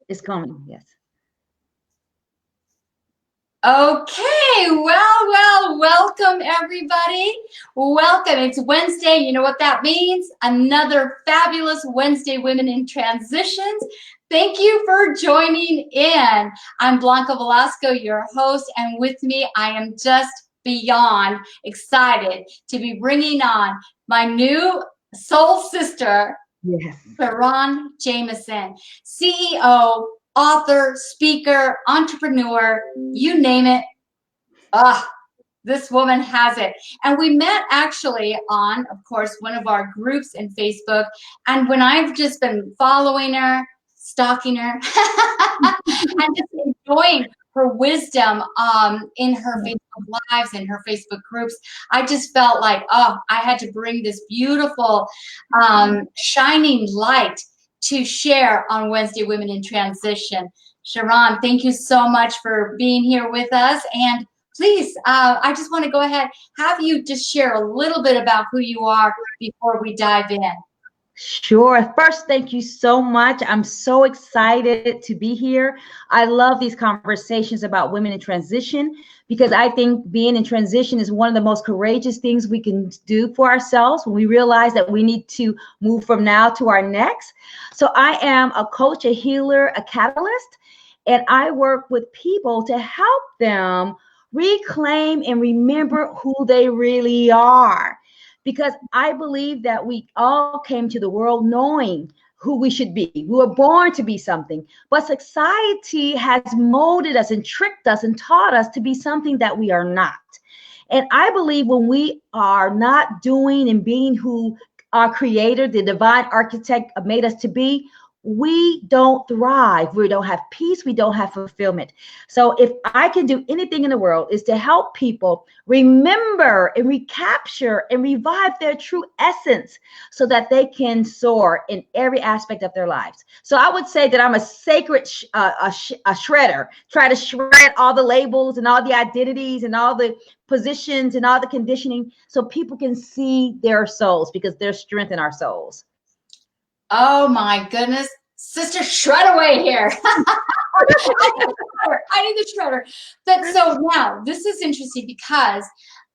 It's coming. Yes. Okay, welcome everybody. Welcome. It's Wednesday. You know what that means? Another fabulous Wednesday Women in Transitions. Thank you for joining in. I'm Blanca Velasco, your host, and with me, I am just beyond excited to be bringing on my new soul sister, Yes. Sharon Jameson, CEO, author, speaker, entrepreneur, you name it. This woman has it. And we met actually on, of course, one of our groups in Facebook. And when I've just been following her, stalking her, and just enjoying her wisdom in her Facebook lives and her Facebook groups, I just felt like, I had to bring this beautiful, shining light to share on Wednesday Women in Transition. Sharon, thank you so much for being here with us. And please, I just want to go ahead, have you just share a little bit about who you are before we dive in. Sure. First, thank you so much. I'm so excited to be here. I love these conversations about women in transition because I think being in transition is one of the most courageous things we can do for ourselves when we realize that we need to move from now to our next. So I am a coach, a healer, a catalyst, and I work with people to help them reclaim and remember who they really are. Because I believe that we all came to the world knowing who we should be. We were born to be something, but society has molded us and tricked us and taught us to be something that we are not. And I believe when we are not doing and being who our creator, the divine architect made us to be, we don't thrive. We don't have peace. We don't have fulfillment. So if I can do anything in the world is to help people remember and recapture and revive their true essence so that they can soar in every aspect of their lives. So I would say that I'm a sacred a shredder, try to shred all the labels and all the identities and all the positions and all the conditioning so people can see their souls because there's strength in our souls. Oh my goodness. Sister Shred away here. I need the shredder. But so now this is interesting because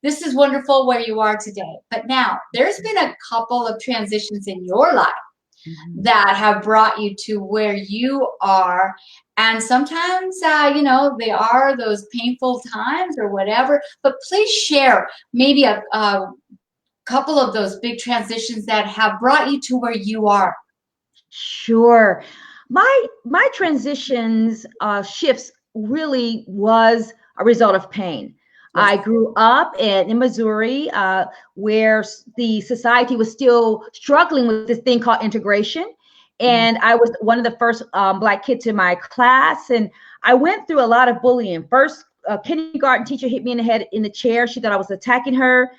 this is wonderful where you are today. But now there's been a couple of transitions in your life that have brought you to where you are. And sometimes, they are those painful times or whatever. But please share maybe a couple of those big transitions that have brought you to where you are. Sure. My transitions shifts really was a result of pain. Yes. I grew up in Missouri, where the society was still struggling with this thing called integration. And I was one of the first Black kids in my class. And I went through a lot of bullying. First, a kindergarten teacher hit me in the head in the chair. She thought I was attacking her.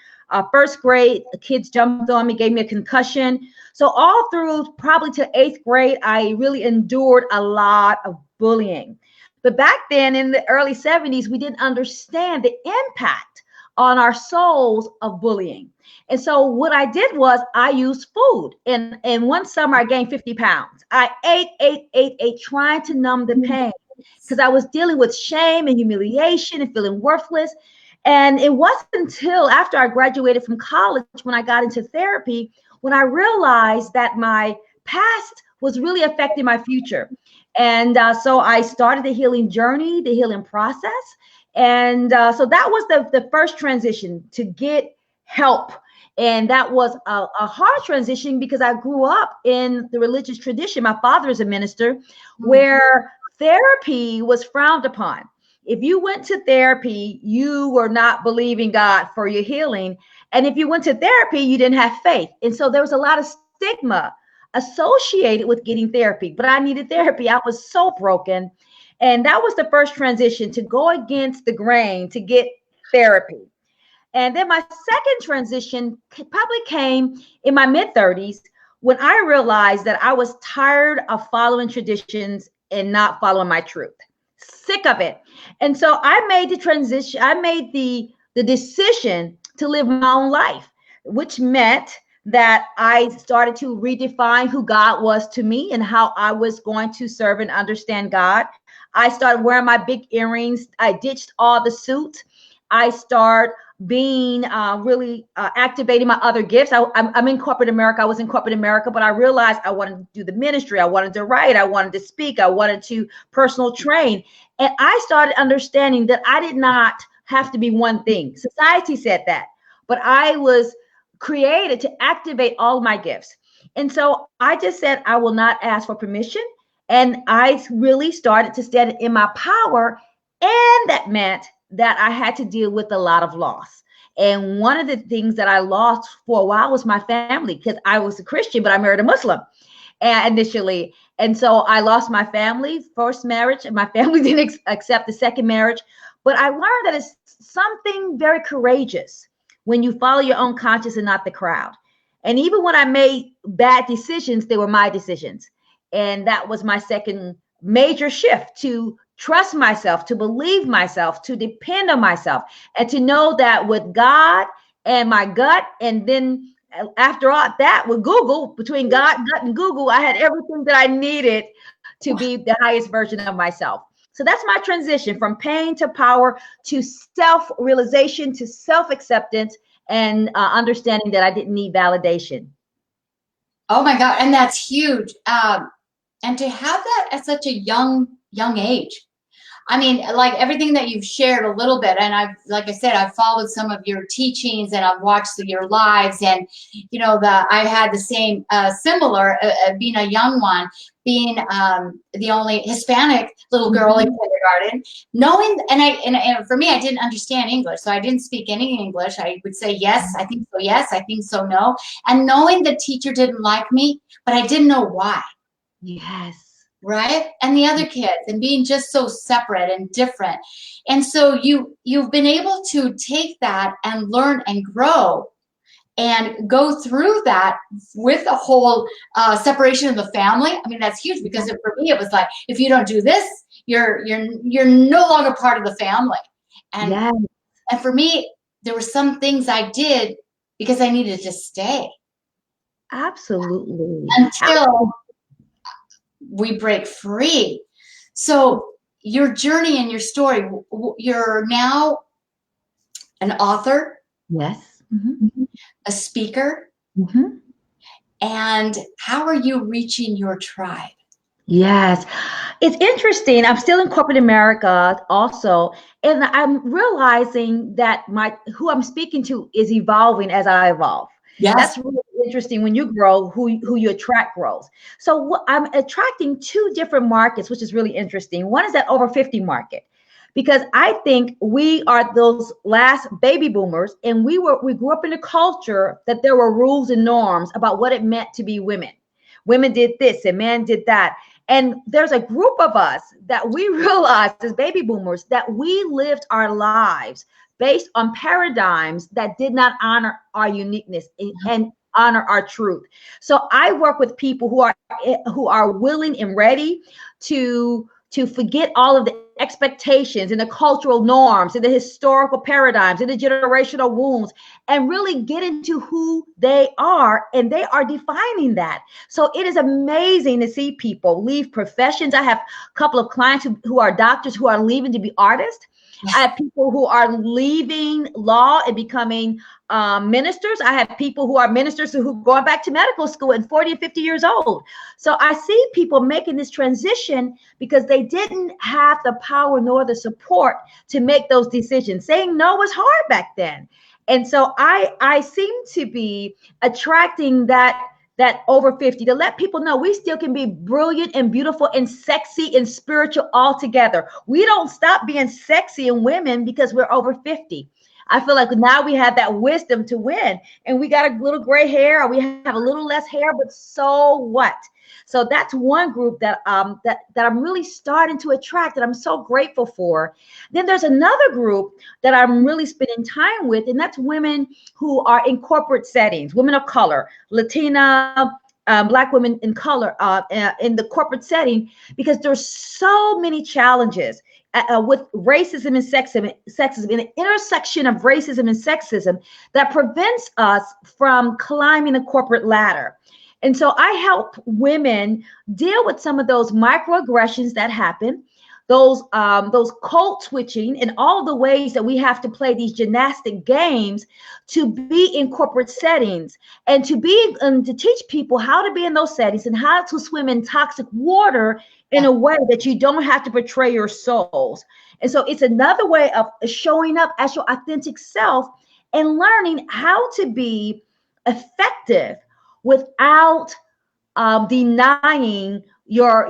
First grade, the kids jumped on me, gave me a concussion. So all through probably to 8th grade, I really endured a lot of bullying. But back then in the early 70s, we didn't understand the impact on our souls of bullying. And so what I did was I used food. And one summer I gained 50 pounds. I ate, trying to numb the pain because I was dealing with shame and humiliation and feeling worthless. And it wasn't until after I graduated from college when I got into therapy, when I realized that my past was really affecting my future. And so I started the healing journey, the healing process. And so that was the first transition to get help. And that was a hard transition because I grew up in the religious tradition. My father is a minister where therapy was frowned upon. If you went to therapy, you were not believing God for your healing. And if you went to therapy, you didn't have faith. And so there was a lot of stigma associated with getting therapy. But I needed therapy. I was so broken. And that was the first transition to go against the grain to get therapy. And then my second transition probably came in my mid-30s when I realized that I was tired of following traditions and not following my truth. Sick of it. And so I made the transition. I made the decision to live my own life, which meant that I started to redefine who God was to me and how I was going to serve and understand God. I started wearing my big earrings. I ditched all the suit. I start being really activating my other gifts. I'm in corporate America. I was in corporate America, but I realized I wanted to do the ministry. I wanted to write. I wanted to speak. I wanted to personal train. And I started understanding that I did not have to be one thing. Society said that, but I was created to activate all my gifts. And so I just said, I will not ask for permission. And I really started to stand in my power. And that meant that I had to deal with a lot of loss. And one of the things that I lost for a while was my family, because I was a Christian, but I married a Muslim initially. And so I lost my family, first marriage, and my family didn't accept the second marriage. But I learned that it's something very courageous when you follow your own conscience and not the crowd. And even when I made bad decisions, they were my decisions. And that was my second major shift, to trust myself, to believe myself, to depend on myself, and to know that with God and my gut, and then after all that with Google, between God, gut, and Google, I had everything that I needed to be the highest version of myself. So that's my transition from pain to power, to self-realization, to self-acceptance, and understanding that I didn't need validation. Oh my God. And that's huge. And to have that at such a young age. I mean, like everything that you've shared a little bit, and like I said, I've followed some of your teachings and I've watched your lives, and you know, I had the same similar being a young one, being the only Hispanic little girl in kindergarten, knowing, and for me, I didn't understand English, so I didn't speak any English. I would say yes, I think so, yes, I think so, no, and knowing the teacher didn't like me, but I didn't know why. Yes. Right? And the other kids, and being just so separate and different. And so you've been able to take that and learn and grow and go through that with the whole separation of the family. I mean, that's huge, because for me, it was like, if you don't do this, you're no longer part of the family. And, and for me, there were some things I did because I needed to stay. Absolutely. Until we break free. So your journey and your story, you're now an author. Yes. A speaker. And how are you reaching your tribe? Yes, it's interesting. I'm still in corporate America also, and I'm realizing that who I'm speaking to is evolving as I evolve. Yes. That's really interesting. When you grow, who you attract grows. So I'm attracting two different markets, which is really interesting. One is that over 50 market, because I think we are those last baby boomers, and we grew up in a culture that there were rules and norms about what it meant to be women. Women did this and men did that. And there's a group of us that we realized as baby boomers that we lived our lives based on paradigms that did not honor our uniqueness and honor our truth. So I work with people who are willing and ready to forget all of the expectations and the cultural norms and the historical paradigms and the generational wounds, and really get into who they are, and they are defining that. So it is amazing to see people leave professions. I have a couple of clients who are doctors who are leaving to be artists. I have people who are leaving law and becoming ministers. I have people who are ministers who are going back to medical school at 40 and 50 years old. So I see people making this transition because they didn't have the power nor the support to make those decisions. Saying no was hard back then. And so I seem to be attracting that over 50 to let people know we still can be brilliant and beautiful and sexy and spiritual all together. We don't stop being sexy and women because we're over 50. I feel like now we have that wisdom to win, and we got a little gray hair, or we have a little less hair, but so what? So that's one group that I'm really starting to attract, that I'm so grateful for. Then there's another group that I'm really spending time with, and that's women who are in corporate settings, women of color, Latina, Black women in color in the corporate setting, because there's so many challenges. with racism and sexism, in the intersection of racism and sexism that prevents us from climbing the corporate ladder. And so I help women deal with some of those microaggressions that happen, those code switching, and all the ways that we have to play these gymnastic games to be in corporate settings, and to teach people how to be in those settings and how to swim in toxic water in a way that you don't have to betray your souls. And so it's another way of showing up as your authentic self and learning how to be effective without denying your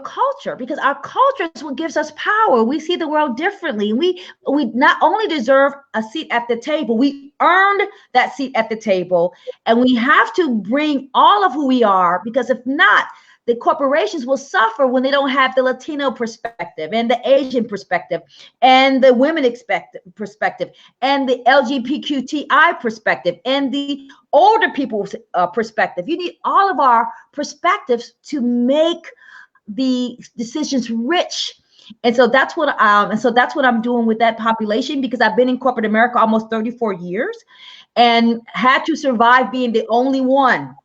culture, because our culture is what gives us power. We see the world differently. We not only deserve a seat at the table, we earned that seat at the table, and we have to bring all of who we are, because if not, the corporations will suffer when they don't have the Latino perspective and the Asian perspective and the women perspective and the LGBTQI perspective and the older people's perspective. You need all of our perspectives to make the decisions rich. And so that's what I'm doing with that population, because I've been in corporate America almost 34 years and had to survive being the only one.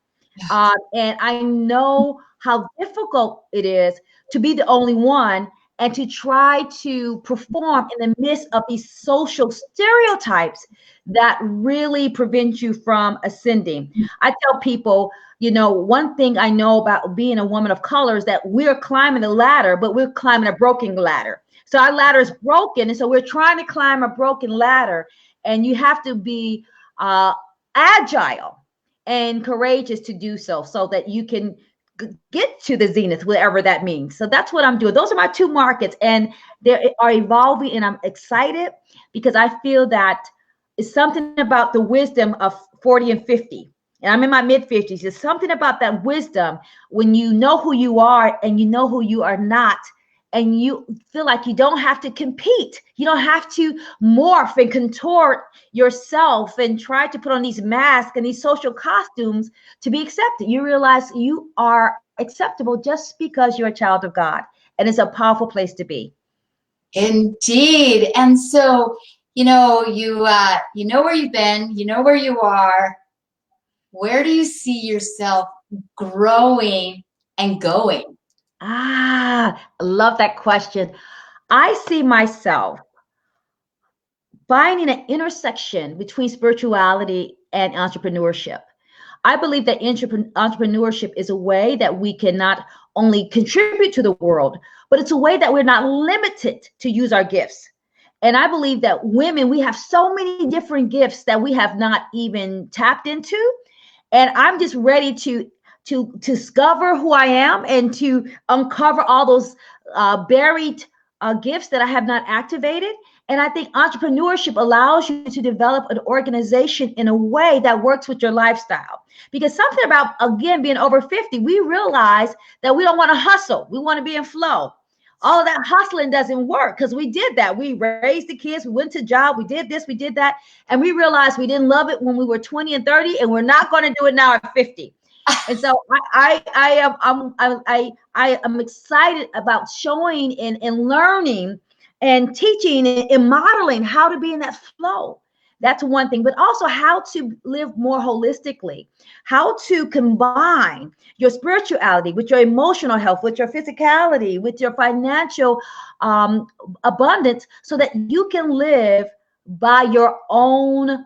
And I know how difficult it is to be the only one and to try to perform in the midst of these social stereotypes that really prevent you from ascending. I tell people, one thing I know about being a woman of color is that we're climbing the ladder, but we're climbing a broken ladder. So our ladder is broken, and so we're trying to climb a broken ladder, and you have to be agile and courageous to do so that you can get to the zenith, whatever that means. So that's what I'm doing. Those are my two markets, and they are evolving, and I'm excited because I feel that it's something about the wisdom of 40 and 50. And I'm in my mid 50s. There's something about that wisdom when you know who you are and you know who you are not, and you feel like you don't have to compete. You don't have to morph and contort yourself and try to put on these masks and these social costumes to be accepted. You realize you are acceptable just because you're a child of God. And it's a powerful place to be. Indeed. And so, you know where you've been, you know where you are. Where do you see yourself growing and going? I love that question. I see myself finding an intersection between spirituality and entrepreneurship. I believe that entrepreneurship is a way that we can not only contribute to the world, but it's a way that we're not limited to use our gifts. And I believe that women, we have so many different gifts that we have not even tapped into. And I'm just ready to discover who I am and to uncover all those buried gifts that I have not activated. And I think entrepreneurship allows you to develop an organization in a way that works with your lifestyle. Because something about, again, being over 50, we realize that we don't want to hustle. We want to be in flow. All of that hustling doesn't work because we did that. We raised the kids, we went to job, we did this, we did that. And we realized we didn't love it when we were 20 and 30, and we're not going to do it now at 50. And so I am excited about showing and learning and teaching and modeling how to be in that flow. That's one thing, but also how to live more holistically, how to combine your spirituality with your emotional health, with your physicality, with your financial abundance, so that you can live by your own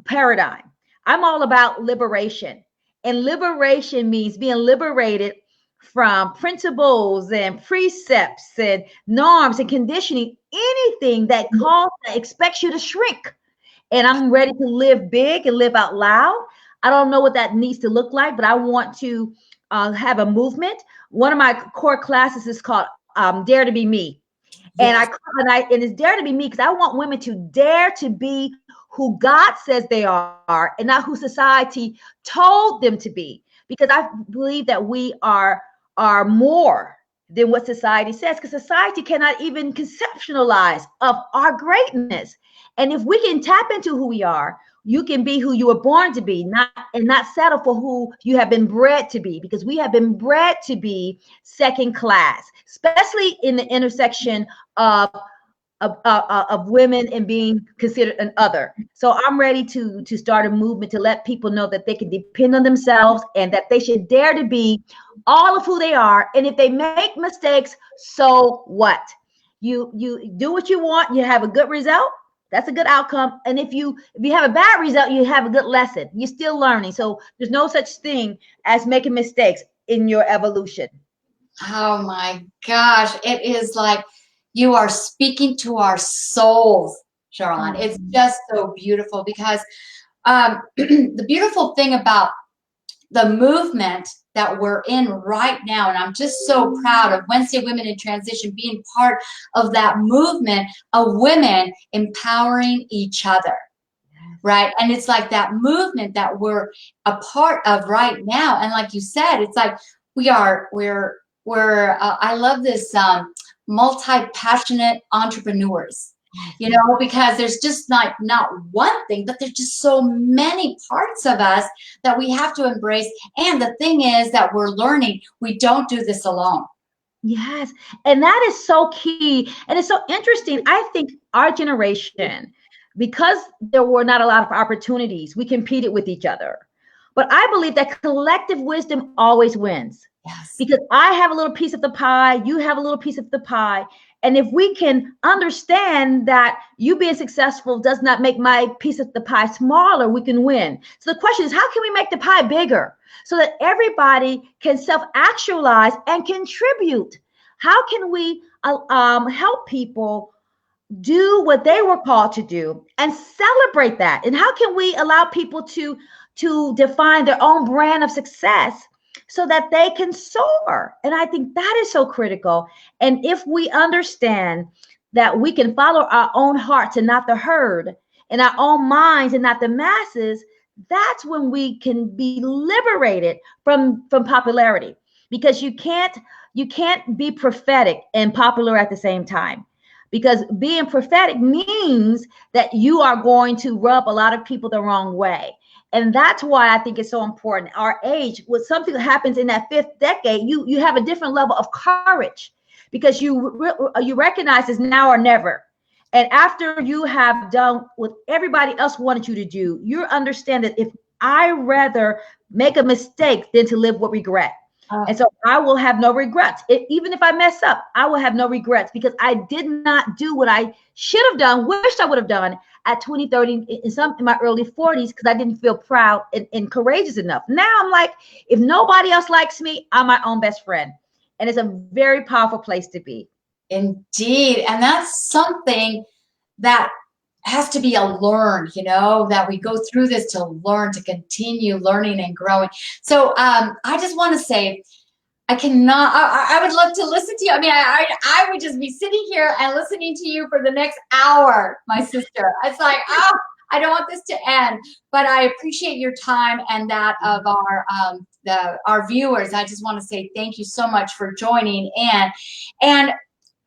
paradigm. I'm all about liberation. And liberation means being liberated from principles and precepts and norms and conditioning, anything that expects you to shrink. And I'm ready to live big and live out loud. I don't know what that needs to look like, but I want to have a movement. One of my core classes is called Dare to Be Me. Yes. And it's Dare to Be Me because I want women to dare to be who God says they are and not who society told them to be. Because I believe that we are more than what society says, because society cannot even conceptualize of our greatness. And if we can tap into who we are, You can be who you were born to be, not settle for who you have been bred to be, because we have been bred to be second class, especially in the intersection of women and being considered an other. So I'm ready to start a movement to let people know that they can depend on themselves and that they should dare to be all of who they are. And if they make mistakes, so what? You do what you want, you have a good result. That's a good outcome. And if you have a bad result, you have a good lesson. You're still learning. So there's no such thing as making mistakes in your evolution. Oh my gosh. It is like you are speaking to our souls, Sharon. It's just so beautiful because the beautiful thing about the movement that we're in right now, and I'm just so proud of Wednesday Women in Transition being part of that movement of women empowering each other, right? And it's like that movement that we're a part of right now. And like you said, it's like we're I love this multi-passionate entrepreneurs, you know, because there's just not one thing, but there's just so many parts of us that we have to embrace. And the thing is that we're learning, we don't do this alone. Yes. And that is so key. And it's so interesting. I think our generation, because there were not a lot of opportunities, we competed with each other. But I believe that collective wisdom always wins. Yes. Because I have a little piece of the pie, you have a little piece of the pie. And if we can understand that you being successful does not make my piece of the pie smaller, we can win. So the question is, how can we make the pie bigger so that everybody can self-actualize and contribute? How can we help people do what they were called to do and celebrate that? And how can we allow people to define their own brand of success so that they can soar? And I think that is so critical. And if we understand that we can follow our own hearts and not the herd, and our own minds and not the masses, that's when we can be liberated from popularity. Because you can't be prophetic and popular at the same time. Because being prophetic means that you are going to rub a lot of people the wrong way. And that's why I think it's so important. Our age, with something that happens in that fifth decade, you have a different level of courage, because you recognize it's now or never. And after you have done what everybody else wanted you to do, you understand that if I rather make a mistake than to live with regret. And so I will have no regrets. Even if I mess up, I will have no regrets, because I did not do what I should have done, wished I would have done at 20, 30, in my early 40s, because I didn't feel proud and courageous enough. Now I'm like, if nobody else likes me, I'm my own best friend. And it's a very powerful place to be. Indeed. And that's something that has to be a learn, you know, that we go through this to learn, to continue learning and growing. So I just want to say, I would love to listen to you. I mean, I would just be sitting here and listening to you for the next hour, my sister. It's like, oh, I don't want this to end, but I appreciate your time and that of our viewers. I just want to say thank you so much for joining in. And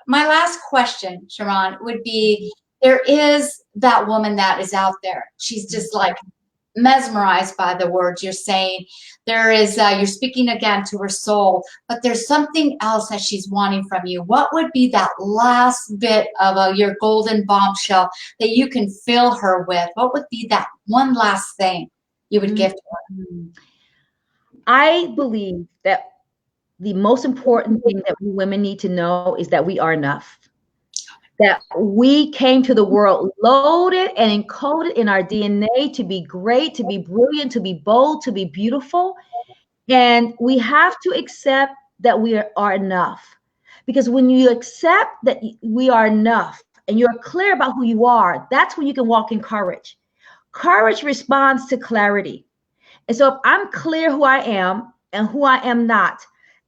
my last question, Sharon, would be, there is that woman that is out there. She's just like mesmerized by the words you're saying. There is, you're speaking again to her soul, but there's something else that she's wanting from you. What would be that last bit of your golden bombshell that you can fill her with? What would be that one last thing you would give to her? I believe that the most important thing that we women need to know is that we are enough. That we came to the world loaded and encoded in our DNA to be great, to be brilliant, to be bold, to be beautiful. And we have to accept that we are enough. Because when you accept that we are enough and you're clear about who you are, that's when you can walk in courage. Courage responds to clarity. And so if I'm clear who I am and who I am not,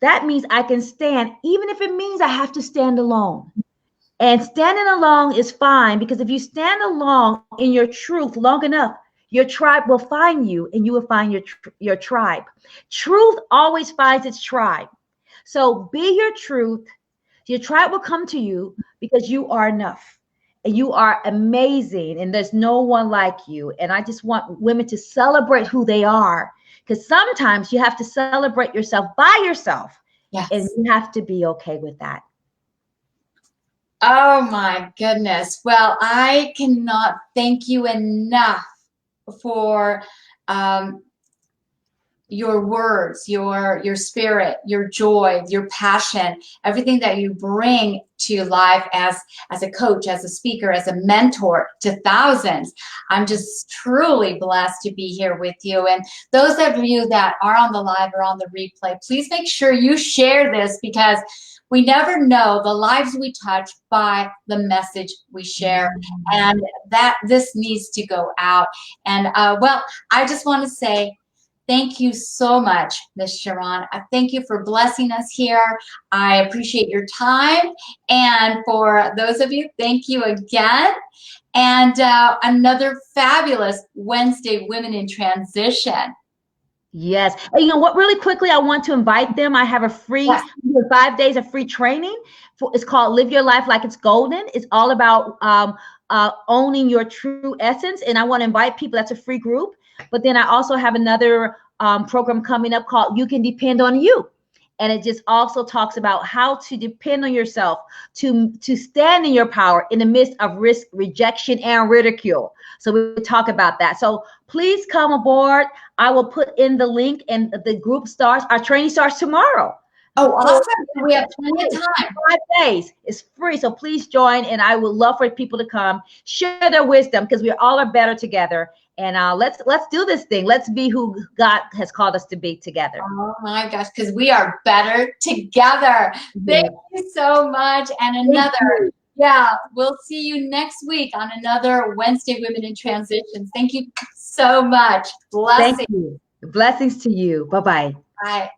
that means I can stand, even if it means I have to stand alone. And standing alone is fine, because if you stand alone in your truth long enough, your tribe will find you and you will find your tribe. Truth always finds its tribe. So be your truth. Your tribe will come to you because you are enough. and you are amazing, and there's no one like you. And I just want women to celebrate who they are, because sometimes you have to celebrate yourself by yourself. Yes. And you have to be okay with that. Oh my goodness. Well, I cannot thank you enough for your words, your spirit, your joy, your passion, everything that you bring to life as a coach, as a speaker, as a mentor to thousands. I'm just truly blessed to be here with you. And those of you that are on the live or on the replay, please make sure you share this, because we never know the lives we touch by the message we share, and that this needs to go out. And well, I just want to say thank you so much, Ms. Sharon. I thank you for blessing us here. I appreciate your time. And for those of you, thank you again. And another fabulous Wednesday Women in Transition. Yes. And you know what, really quickly, I want to invite them. I have a free 5 days of free training. It's called Live Your Life Like It's Golden. It's all about owning your true essence. And I want to invite people. That's a free group. But then I also have another program coming up called You Can Depend on You. And it just also talks about how to depend on yourself, to stand in your power in the midst of risk, rejection, and ridicule. So we talk about that. So please come aboard. I will put in the link, and the group starts, our training starts tomorrow. Oh, awesome. We have plenty of time. 5 days. It's free. So please join, and I would love for people to come, share their wisdom, because we all are better together. And let's do this thing. Let's be who God has called us to be together. Oh my gosh, because we are better together. Thank you so much. And another, we'll see you next week on another Wednesday Women in Transition. Thank you so much. Blessings. Thank you. Blessings to you. Bye-bye. Bye.